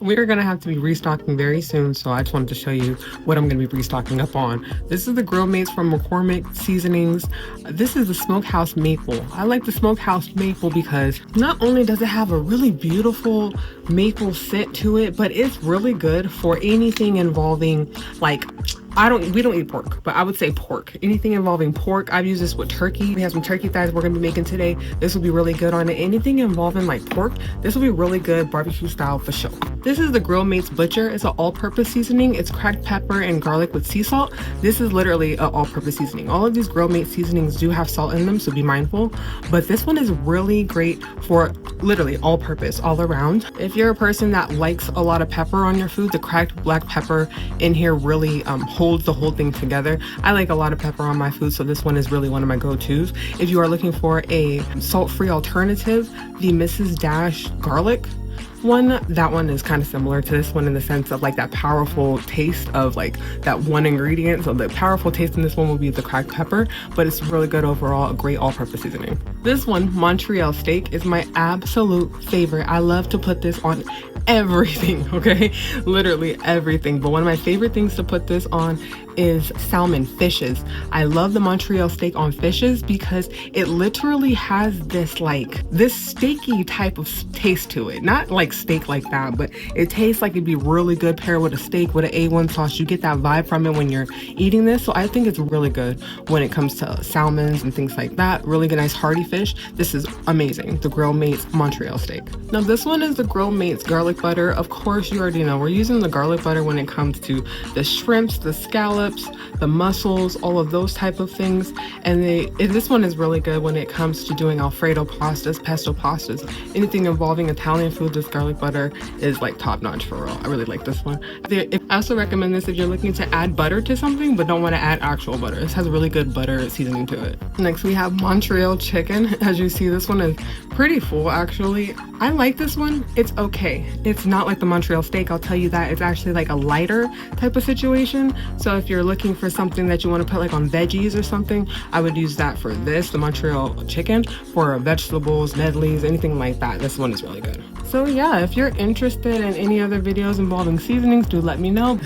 We're gonna have to be restocking very soon, so I just wanted to show you what I'm gonna be restocking up on. This is the grill mates from McCormick Seasonings. This is the Smokehouse Maple. I like the Smokehouse Maple because not only does it have a really beautiful maple scent to it, but it's really good for anything involving, like, we don't eat pork, but I would say pork. Anything involving pork. I've used this with turkey. We have some turkey thighs we're gonna be making today. This will be really good on it. Anything involving like pork, this will be really good barbecue style for sure. This is the Grill Mates Butcher. It's an all-purpose seasoning. It's cracked pepper and garlic with sea salt. This is literally an all-purpose seasoning. All of these Grill Mates seasonings do have salt in them, so be mindful. But this one is really great for literally all-purpose, all around. If you're a person that likes a lot of pepper on your food, the cracked black pepper in here really holds the whole thing together. I like a lot of pepper on my food, so this one is really one of my go-tos. If you are looking for a salt-free alternative, the Mrs. Dash garlic one, that one is kind of similar to this one in the sense of like that powerful taste of like that one ingredient. So the powerful taste in this one will be the cracked pepper, but it's really good overall, a great all-purpose seasoning. This one, Montreal steak, is my absolute favorite. I love to put this on everything, okay? Literally everything. But one of my favorite things to put this on is salmon fishes. I love the Montreal steak on fishes because it literally has this steaky type of taste to it. Not like steak like that, but it tastes like it'd be really good paired with a steak with an A1 sauce. You get that vibe from it when you're eating this. So I think it's really good when it comes to salmons and things like that. Really good, nice hearty fish. This is amazing. The Grill Mates Montreal steak. Now this one is the Grill Mates garlic butter. Of course, you already know we're using the garlic butter when it comes to the shrimps, the scallops, the mussels, all of those type of things. And this one is really good when it comes to doing Alfredo pastas, pesto pastas, anything involving Italian food. This garlic butter is like top notch for real. I really like this one. I also recommend this if you're looking to add butter to something but don't want to add actual butter. This has really good butter seasoning to it. Next we have Montreal chicken. As you see, this one is pretty full actually. I like this one. It's okay. It's not like the Montreal steak, I'll tell you that. It's actually like a lighter type of situation. So if you're looking for something that you want to put like on veggies or something, I would use that for this, the Montreal chicken. For vegetables, medleys, anything like that, this one is really good. So yeah, if you're interested in any other videos involving seasonings, do let me know.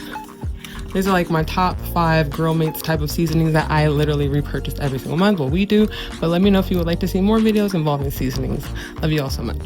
These are like my top 5 Grill Mates type of seasonings that I literally repurchase every single month. Well, we do, but let me know if you would like to see more videos involving seasonings. Love you all so much.